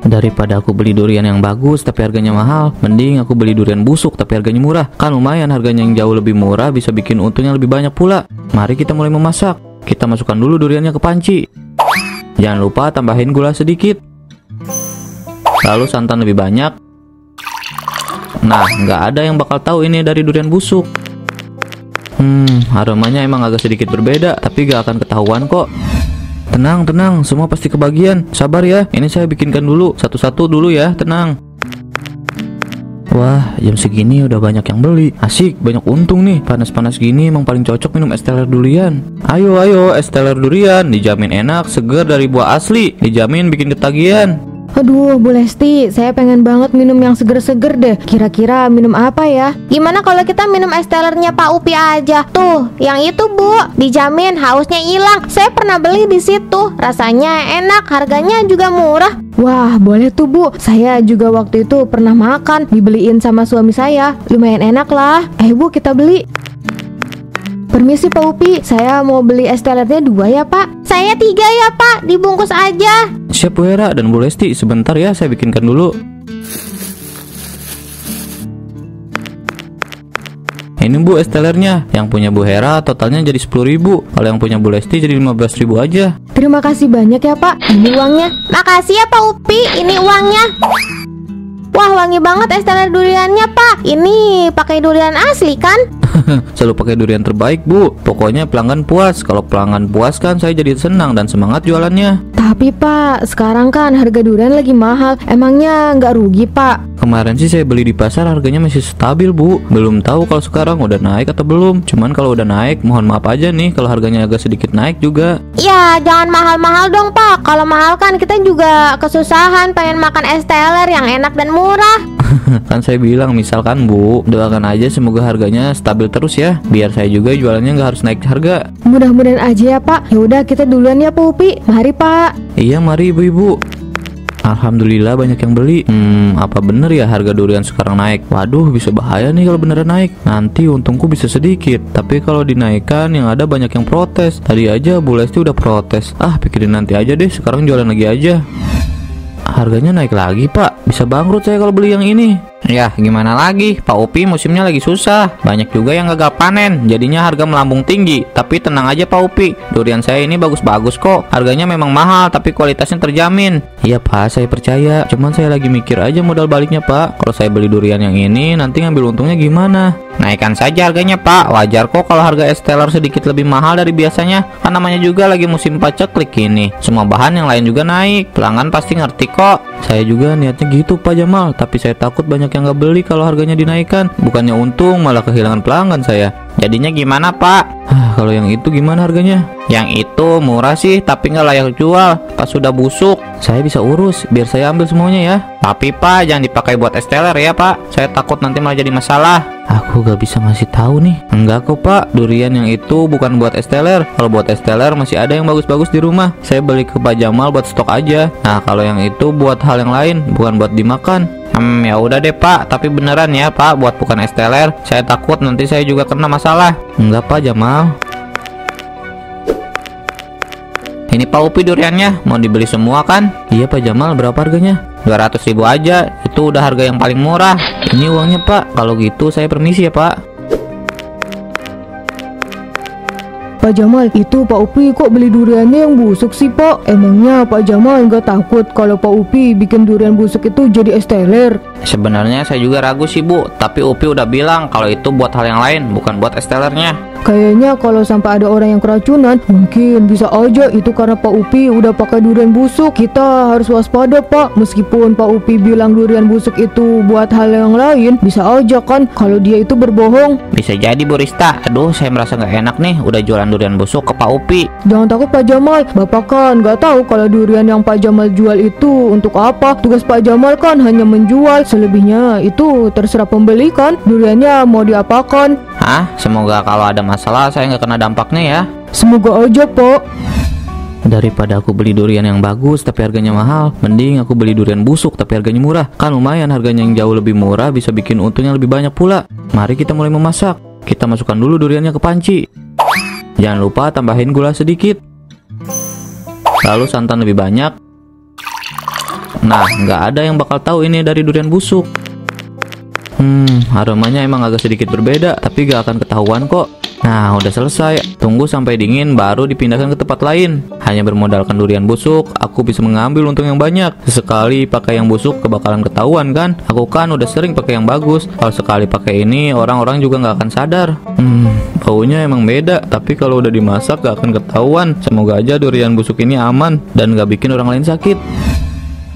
Daripada aku beli durian yang bagus tapi harganya mahal, mending aku beli durian busuk tapi harganya murah. Kan lumayan harganya yang jauh lebih murah, bisa bikin untungnya lebih banyak pula. Mari kita mulai memasak. Kita masukkan dulu duriannya ke panci. Jangan lupa tambahin gula sedikit. Lalu santan lebih banyak. Nah, nggak ada yang bakal tahu ini dari durian busuk. Aromanya emang agak sedikit berbeda, tapi gak akan ketahuan kok. Tenang, tenang, semua pasti kebagian. Sabar ya, ini saya bikinkan dulu, satu-satu dulu ya, tenang. Wah, jam segini udah banyak yang beli. Asik, banyak untung nih. Panas-panas gini emang paling cocok minum es teler durian. Ayo, ayo, es teler durian. Dijamin enak, seger dari buah asli. Dijamin bikin ketagihan. Aduh, Bu Lesti, saya pengen banget minum yang seger-seger deh. Kira-kira minum apa ya? Gimana kalau kita minum es telernya Pak Upi aja? Tuh, yang itu Bu, dijamin hausnya hilang. Saya pernah beli di situ. Rasanya enak, harganya juga murah. Wah, boleh tuh Bu. Saya juga waktu itu pernah makan, dibeliin sama suami saya. Lumayan enak lah. Bu, kita beli. Permisi Pak Upi, saya mau beli es telernya 2 ya Pak. Saya 3 ya Pak, dibungkus aja. Siap Bu Hera dan Bu Lesti, sebentar ya saya bikinkan dulu. Ini Bu es telernya. Yang punya Bu Hera totalnya jadi 10.000. Kalau yang punya Bu Lesti jadi 15.000 aja. Terima kasih banyak ya Pak. Ini uangnya. Makasih ya Pak Upi, ini uangnya. Wah, wangi banget es teler duriannya Pak. Ini pakai durian asli kan? Selalu pakai durian terbaik Bu. Pokoknya pelanggan puas. Kalau pelanggan puas kan saya jadi senang dan semangat jualannya. Tapi Pak, sekarang kan harga durian lagi mahal. Emangnya nggak rugi Pak? Kemarin sih saya beli di pasar harganya masih stabil Bu. Belum tahu kalau sekarang udah naik atau belum. Cuman kalau udah naik, mohon maaf aja nih kalau harganya agak sedikit naik juga. Ya, jangan mahal-mahal dong Pak. Kalau mahal kan kita juga kesusahan pengen makan es teler yang enak dan murah. Kan saya bilang misalkan Bu, doakan aja semoga harganya stabil terus ya, biar saya juga jualannya nggak harus naik harga. Mudah-mudahan aja ya Pak. Ya udah kita duluan ya Pak Upi. Mari Pak. Iya mari ibu-ibu. Alhamdulillah banyak yang beli. Apa bener ya harga durian sekarang naik? Waduh, bisa bahaya nih kalau beneran naik. Nanti untungku bisa sedikit. Tapi kalau dinaikkan yang ada banyak yang protes. Tadi aja Bu Lesti udah protes. Pikirin nanti aja deh, sekarang jualan lagi aja. Harganya naik lagi Pak. Bisa bangkrut saya kalau beli yang ini. Ya gimana lagi, Pak Upi musimnya lagi susah. Banyak juga yang gagal panen, jadinya harga melambung tinggi. Tapi tenang aja Pak Upi, durian saya ini bagus-bagus kok. Harganya memang mahal, tapi kualitasnya terjamin. Iya Pak, saya percaya. Cuman saya lagi mikir aja modal baliknya Pak. Kalau saya beli durian yang ini, nanti ngambil untungnya gimana? Naikkan saja harganya Pak. Wajar kok kalau harga es teler sedikit lebih mahal dari biasanya. Kan namanya juga lagi musim paceklik ini. Semua bahan yang lain juga naik. Pelanggan pasti ngerti kok. Saya juga niatnya gitu Pak Jamal, tapi saya takut banyak yang nggak beli kalau harganya dinaikkan. Bukannya untung, malah kehilangan pelanggan saya. Jadinya gimana Pak? Kalau yang itu gimana harganya? Yang itu murah sih, tapi nggak layak jual. Pas sudah busuk. Saya bisa urus, biar saya ambil semuanya ya. Tapi Pak, jangan dipakai buat es teler ya Pak. Saya takut nanti malah jadi masalah. Aku gak bisa ngasih tahu nih. Enggak kok Pak, durian yang itu bukan buat es teler. Kalau buat es teler masih ada yang bagus-bagus di rumah. Saya beli ke Pak Jamal buat stok aja. Nah kalau yang itu buat hal yang lain, bukan buat dimakan. Ya udah deh Pak, tapi beneran ya Pak, buat bukan es teler. Saya takut nanti saya juga kena masalah. Enggak Pak Jamal. Ini Pak Upi duriannya, mau dibeli semua kan? Iya Pak Jamal, berapa harganya? 200.000 aja, itu udah harga yang paling murah. Ini uangnya Pak, kalau gitu saya permisi ya Pak. Pak Jamal, itu Pak Upi kok beli duriannya yang busuk sih Pak? Emangnya Pak Jamal nggak takut kalau Pak Upi bikin durian busuk itu jadi es teler? Sebenarnya saya juga ragu sih Bu, tapi Upi udah bilang kalau itu buat hal yang lain, bukan buat es telernya. Kayaknya kalau sampai ada orang yang keracunan, mungkin bisa aja itu karena Pak Upi udah pakai durian busuk. Kita harus waspada Pak. Meskipun Pak Upi bilang durian busuk itu buat hal yang lain, bisa aja kan kalau dia itu berbohong. Bisa jadi Bu Rista. Aduh, saya merasa nggak enak nih udah jualan durian busuk ke Pak Upi. Jangan takut Pak Jamal, Bapak kan nggak tahu kalau durian yang Pak Jamal jual itu untuk apa. Tugas Pak Jamal kan hanya menjual. Selebihnya itu terserah pembeli kan. Duriannya mau diapakan. Semoga kalau ada masalah saya nggak kena dampaknya ya. Semoga aja Pak. Daripada aku beli durian yang bagus tapi harganya mahal, mending aku beli durian busuk tapi harganya murah. Kan lumayan harganya yang jauh lebih murah, bisa bikin untungnya lebih banyak pula. Mari kita mulai memasak. Kita masukkan dulu duriannya ke panci. Jangan lupa tambahin gula sedikit. Lalu santan lebih banyak. Nah, nggak ada yang bakal tahu ini dari durian busuk. Aromanya emang agak sedikit berbeda, tapi gak akan ketahuan kok. Nah, udah selesai. Tunggu sampai dingin baru dipindahkan ke tempat lain. Hanya bermodalkan durian busuk, aku bisa mengambil untung yang banyak. Sesekali pakai yang busuk kebakalan ketahuan kan? Aku kan udah sering pakai yang bagus. Kalau sekali pakai ini, orang-orang juga gak akan sadar. Baunya emang beda, tapi kalau udah dimasak gak akan ketahuan. Semoga aja durian busuk ini aman dan gak bikin orang lain sakit.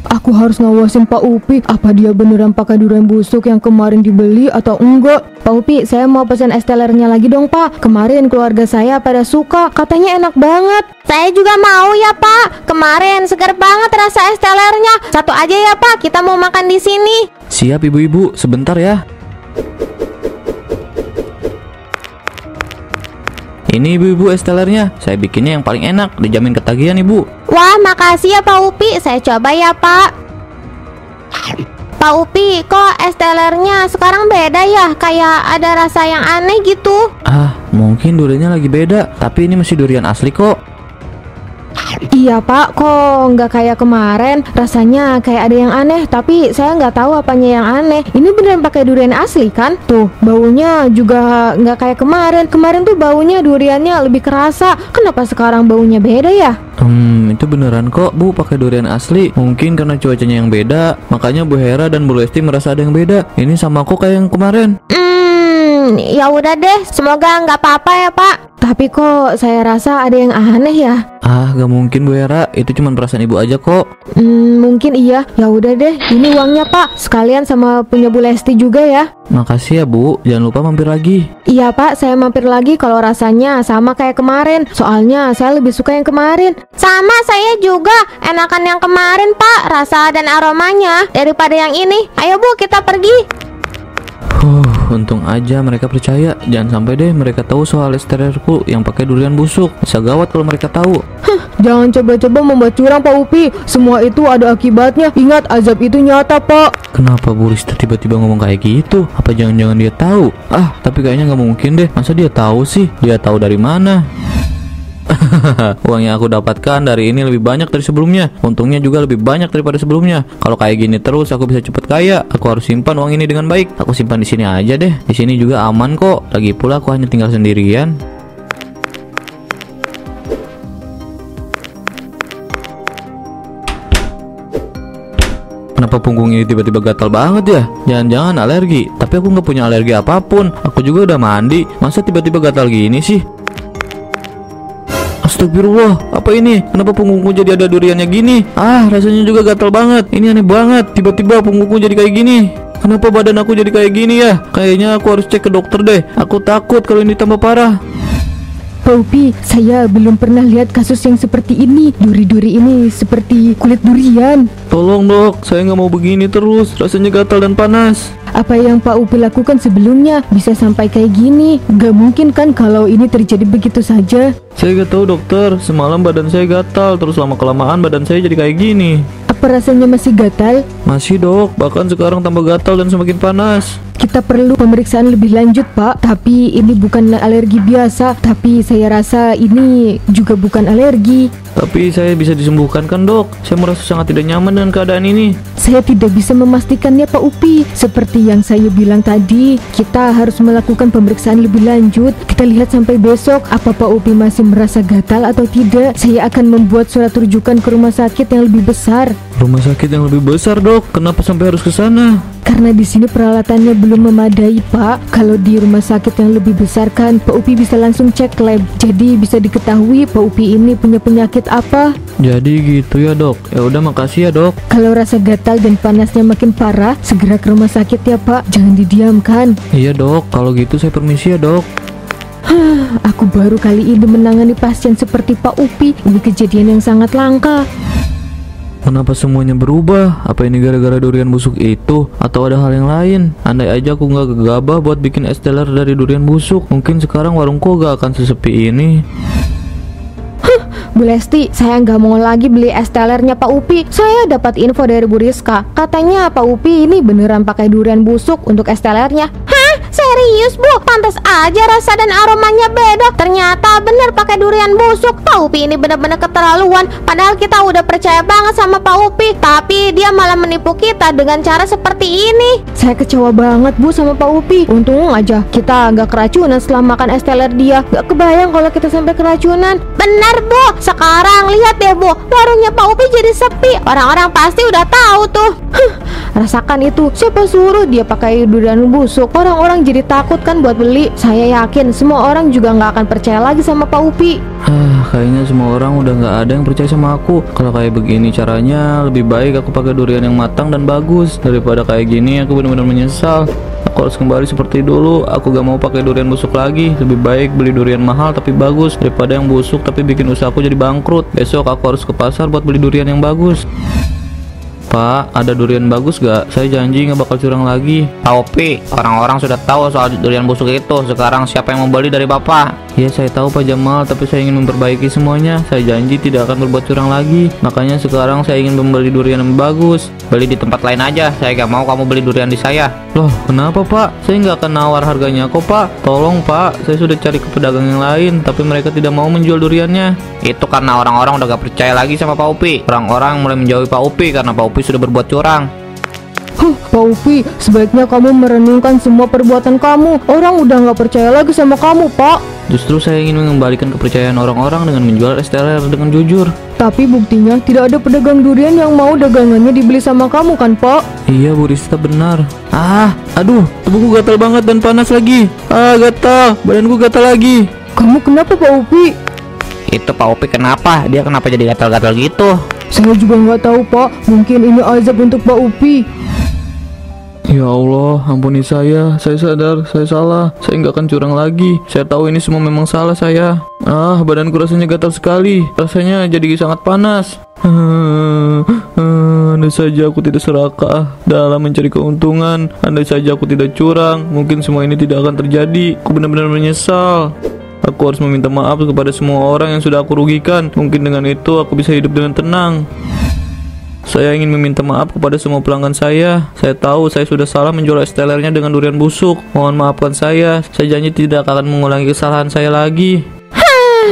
Aku harus ngawasin Pak Upi, apa dia beneran pakai durian busuk yang kemarin dibeli atau enggak. Pak Upi, saya mau pesan es telernya lagi dong Pak. Kemarin keluarga saya pada suka, katanya enak banget. Saya juga mau ya Pak. Kemarin segar banget rasa es telernya. Satu aja ya Pak, kita mau makan di sini. Siap ibu-ibu, sebentar ya. Ini ibu-ibu es telernya, saya bikinnya yang paling enak, dijamin ketagihan ibu. Wah, makasih ya Pak Upi. Saya coba ya Pak. Pak Upi, kok es telernya sekarang beda ya? Kayak ada rasa yang aneh gitu. Mungkin duriannya lagi beda, tapi ini masih durian asli kok. Iya Pak, kok nggak kayak kemarin? Rasanya kayak ada yang aneh, tapi saya nggak tahu apanya yang aneh. Ini beneran pakai durian asli kan? Tuh, baunya juga nggak kayak kemarin. Kemarin tuh baunya duriannya lebih kerasa. Kenapa sekarang baunya beda ya? Itu beneran kok Bu, pakai durian asli. Mungkin karena cuacanya yang beda, makanya Bu Hera dan Bu Lesti merasa ada yang beda. Ini sama kok kayak yang kemarin. Ya udah deh, semoga nggak apa-apa ya Pak. Tapi kok saya rasa ada yang aneh ya? Gak mungkin Bu Hera, itu cuma perasaan ibu aja kok. Mungkin iya. Ya udah deh, ini uangnya Pak. Sekalian sama punya Bu Lesti juga ya. Makasih ya Bu, jangan lupa mampir lagi. Iya Pak, saya mampir lagi kalau rasanya sama kayak kemarin. Soalnya saya lebih suka yang kemarin. Sama saya juga, enakan yang kemarin Pak, rasa dan aromanya daripada yang ini. Ayo Bu, kita pergi. Untung aja mereka percaya. Jangan sampai deh mereka tahu soal es telerku yang pakai durian busuk. Bisa gawat kalau mereka tahu. Jangan coba-coba membuat curang Pak Upi. Semua itu ada akibatnya. Ingat, azab itu nyata Pak. Kenapa Bu Rista tiba-tiba ngomong kayak gitu? Apa jangan-jangan dia tahu? Tapi kayaknya nggak mungkin deh. Masa dia tahu sih? Dia tahu dari mana? Uang yang aku dapatkan dari ini lebih banyak dari sebelumnya. Untungnya juga lebih banyak daripada sebelumnya. Kalau kayak gini terus aku bisa cepet kaya. Aku harus simpan uang ini dengan baik. Aku simpan di sini aja deh. Di sini juga aman kok. Lagi pula aku hanya tinggal sendirian. Kenapa punggungnya tiba-tiba gatal banget ya? Jangan-jangan alergi. Tapi aku nggak punya alergi apapun. Aku juga udah mandi. Masa tiba-tiba gatal gini sih? Astagfirullah, apa ini? Kenapa punggungku jadi ada duriannya gini? Rasanya juga gatal banget. Ini aneh banget. Tiba-tiba punggungku jadi kayak gini. Kenapa badan aku jadi kayak gini ya? Kayaknya aku harus cek ke dokter deh. Aku takut kalau ini tambah parah. Pak Upi, saya belum pernah lihat kasus yang seperti ini. Duri-duri ini seperti kulit durian. Tolong dok, saya nggak mau begini terus. Rasanya gatal dan panas. Apa yang Pak Upi lakukan sebelumnya bisa sampai kayak gini? Gak mungkin kan kalau ini terjadi begitu saja. Saya gak tahu dokter, semalam badan saya gatal. Terus lama-kelamaan badan saya jadi kayak gini. Apa rasanya masih gatal? Masih dok, bahkan sekarang tambah gatal dan semakin panas. Kita perlu pemeriksaan lebih lanjut Pak. Tapi ini bukan alergi biasa. Tapi saya rasa ini juga bukan alergi. Tapi saya bisa disembuhkan kan dok? Saya merasa sangat tidak nyaman dengan keadaan ini. Saya tidak bisa memastikannya Pak Upi. Seperti yang saya bilang tadi, kita harus melakukan pemeriksaan lebih lanjut. Kita lihat sampai besok apa Pak Upi masih merasa gatal atau tidak. Saya akan membuat surat rujukan ke rumah sakit yang lebih besar. Rumah sakit yang lebih besar dok? Kenapa sampai harus ke sana? Karena di sini peralatannya belum memadai Pak. Kalau di rumah sakit yang lebih besar kan Pak Upi bisa langsung cek lab. Jadi bisa diketahui Pak Upi ini punya penyakit apa. Jadi gitu ya dok. Ya udah makasih ya dok. Kalau rasa gatal dan panasnya makin parah, segera ke rumah sakit ya Pak. Jangan didiamkan. Iya dok. Kalau gitu saya permisi ya dok. Aku baru kali ini menangani pasien seperti Pak Upi. Ini kejadian yang sangat langka. Kenapa semuanya berubah? Apa ini gara-gara durian busuk itu? Atau ada hal yang lain? Andai aja aku nggak gegabah buat bikin es teler dari durian busuk, mungkin sekarang warungku gak akan sesepi ini. Bu Lesti, saya nggak mau lagi beli es telernya Pak Upi. Saya dapat info dari Bu Rizka. Katanya Pak Upi ini beneran pakai durian busuk untuk es telernya. Hah? Serius Bu, pantas aja rasa dan aromanya beda. Ternyata bener pakai durian busuk. Pak Upi ini bener-bener keterlaluan. Padahal kita udah percaya banget sama Pak Upi, tapi dia malah menipu kita dengan cara seperti ini. Saya kecewa banget Bu sama Pak Upi. Untung aja kita nggak keracunan setelah makan es teler dia. Gak kebayang kalau kita sampai keracunan. Benar Bu, sekarang lihat deh Bu, warungnya Pak Upi jadi sepi. Orang-orang pasti udah tahu tuh. Rasakan itu, siapa suruh dia pakai durian busuk? Orang-orang jadi takut kan buat beli. Saya yakin semua orang juga nggak akan percaya lagi sama Pak Upi. Kayaknya semua orang udah nggak ada yang percaya sama aku. Kalau kayak begini caranya, lebih baik aku pakai durian yang matang dan bagus. Daripada kayak gini, aku benar-benar menyesal. Aku harus kembali seperti dulu. Aku gak mau pakai durian busuk lagi. Lebih baik beli durian mahal tapi bagus daripada yang busuk tapi bikin usahaku jadi bangkrut. Besok aku harus ke pasar buat beli durian yang bagus. Pak, ada durian bagus gak? Saya janji gak bakal curang lagi. Pak Upi, orang-orang sudah tahu soal durian busuk itu. Sekarang siapa yang mau beli dari Bapak? Ya saya tahu Pak Jamal, tapi saya ingin memperbaiki semuanya. Saya janji tidak akan berbuat curang lagi. Makanya sekarang saya ingin membeli durian yang bagus. Beli di tempat lain aja. Saya gak mau kamu beli durian di saya. Loh, kenapa Pak? Saya nggak akan nawar harganya kok Pak. Tolong Pak, saya sudah cari ke pedagang yang lain, tapi mereka tidak mau menjual duriannya. Itu karena orang-orang udah gak percaya lagi sama Pak Upi. Orang-orang mulai menjauhi Pak Upi karena Pak Upi sudah berbuat curang. Pak Upi, sebaiknya kamu merenungkan semua perbuatan kamu. Orang udah nggak percaya lagi sama kamu, Pak. Justru saya ingin mengembalikan kepercayaan orang-orang dengan menjual es teler dengan jujur. Tapi buktinya tidak ada pedagang durian yang mau dagangannya dibeli sama kamu kan, Pak? Iya, Bu Rista benar. Aduh, tubuhku gatal banget dan panas lagi. Gatal, badanku gatal lagi. Kamu kenapa, Pak Upi? Itu Pak Upi kenapa? Dia kenapa jadi gatal-gatal gitu? Saya juga nggak tahu, Pak. Mungkin ini azab untuk Pak Upi. Ya Allah, ampuni saya sadar, saya salah. Saya nggak akan curang lagi. Saya tahu ini semua memang salah saya. Badanku rasanya gatal sekali. Rasanya jadi sangat panas. Andai saja aku tidak serakah dalam mencari keuntungan. Andai saja aku tidak curang, mungkin semua ini tidak akan terjadi. Aku benar-benar menyesal. Aku harus meminta maaf kepada semua orang yang sudah aku rugikan. Mungkin dengan itu aku bisa hidup dengan tenang. Saya ingin meminta maaf kepada semua pelanggan saya. Saya tahu saya sudah salah menjual es telernya dengan durian busuk. Mohon maafkan saya. Saya janji tidak akan mengulangi kesalahan saya lagi.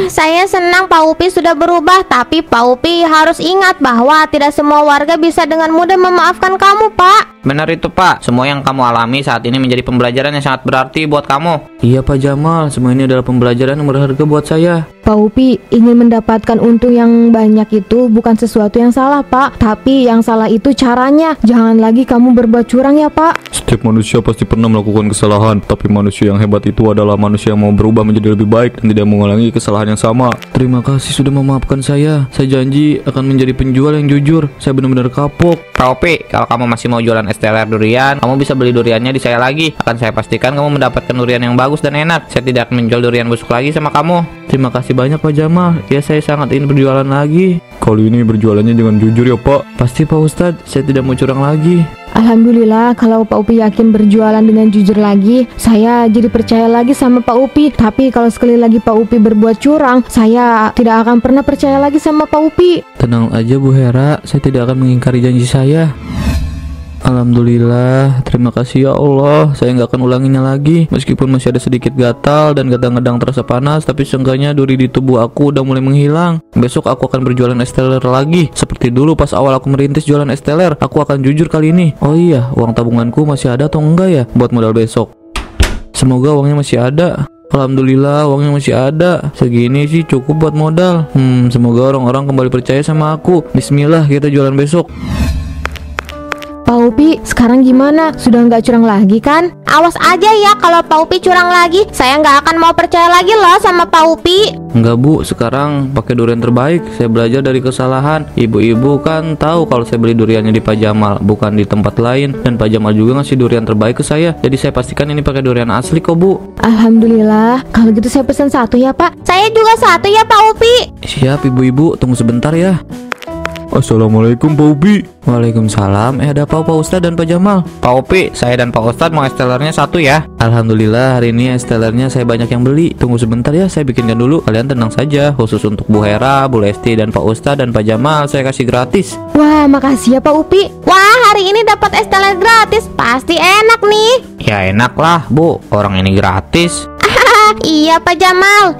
Saya senang Pak Upi sudah berubah, tapi Pak Upi harus ingat bahwa tidak semua warga bisa dengan mudah memaafkan kamu, Pak. Benar itu Pak. Semua yang kamu alami saat ini menjadi pembelajaran yang sangat berarti buat kamu. Iya Pak Jamal, semua ini adalah pembelajaran yang berharga buat saya. Pak Upi, ingin mendapatkan untung yang banyak itu bukan sesuatu yang salah, Pak. Tapi yang salah itu caranya. Jangan lagi kamu berbuat curang ya, Pak. Setiap manusia pasti pernah melakukan kesalahan, tapi manusia yang hebat itu adalah manusia yang mau berubah menjadi lebih baik dan tidak mengulangi kesalahan yang sama. Terima kasih sudah memaafkan saya. Saya janji akan menjadi penjual yang jujur. Saya benar-benar kapok. Pak Upi, kalau kamu masih mau jualan es teler durian, kamu bisa beli duriannya di saya lagi. Akan saya pastikan kamu mendapatkan durian yang bagus dan enak. Saya tidak akan menjual durian busuk lagi sama kamu. Terima kasih banyak Pak Jamal. Ya saya sangat ingin berjualan lagi. Kali ini berjualannya dengan jujur ya Pak. Pasti Pak Ustadz, saya tidak mau curang lagi. Alhamdulillah, kalau Pak Upi yakin berjualan dengan jujur lagi, saya jadi percaya lagi sama Pak Upi. Tapi kalau sekali lagi Pak Upi berbuat curang, saya tidak akan pernah percaya lagi sama Pak Upi. Tenang aja Bu Hera, saya tidak akan mengingkari janji saya. Alhamdulillah, terima kasih ya Allah. Saya nggak akan ulanginya lagi. Meskipun masih ada sedikit gatal dan kadang-kadang terasa panas, tapi seenggaknya duri di tubuh aku udah mulai menghilang. Besok aku akan berjualan es teler lagi. Seperti dulu pas awal aku merintis jualan es teler. Aku akan jujur kali ini. Oh iya, uang tabunganku masih ada atau enggak ya buat modal besok? Semoga uangnya masih ada. Alhamdulillah, uangnya masih ada. Segini sih cukup buat modal. Semoga orang-orang kembali percaya sama aku. Bismillah, kita jualan besok. Pak Upi, sekarang gimana? Sudah nggak curang lagi kan? Awas aja ya kalau Pak Upi curang lagi. Saya nggak akan mau percaya lagi loh sama Pak Upi. Enggak Bu, sekarang pakai durian terbaik. Saya belajar dari kesalahan. Ibu-ibu kan tahu kalau saya beli duriannya di Pak Jamal, bukan di tempat lain. Dan Pak Jamal juga ngasih durian terbaik ke saya. Jadi saya pastikan ini pakai durian asli kok Bu. Alhamdulillah, kalau gitu saya pesan satu ya Pak. Saya juga satu ya Pak Upi. Siap Ibu-ibu, tunggu sebentar ya. Assalamualaikum Pak Upi. Waalaikumsalam. Ada apa Pak Ustadz dan Pak Jamal? Pak Upi, saya dan Pak Ustadz mau es telernya satu ya. Alhamdulillah hari ini es telernya saya banyak yang beli. Tunggu sebentar ya, saya bikinkan dulu. Kalian tenang saja. Khusus untuk Bu Hera, Bu Lesti, dan Pak Ustadz dan Pak Jamal saya kasih gratis. Wah, makasih ya Pak Upi. Wah, hari ini dapat es teler gratis. Pasti enak nih. Ya enak lah Bu, orang ini gratis. Iya Pak Jamal.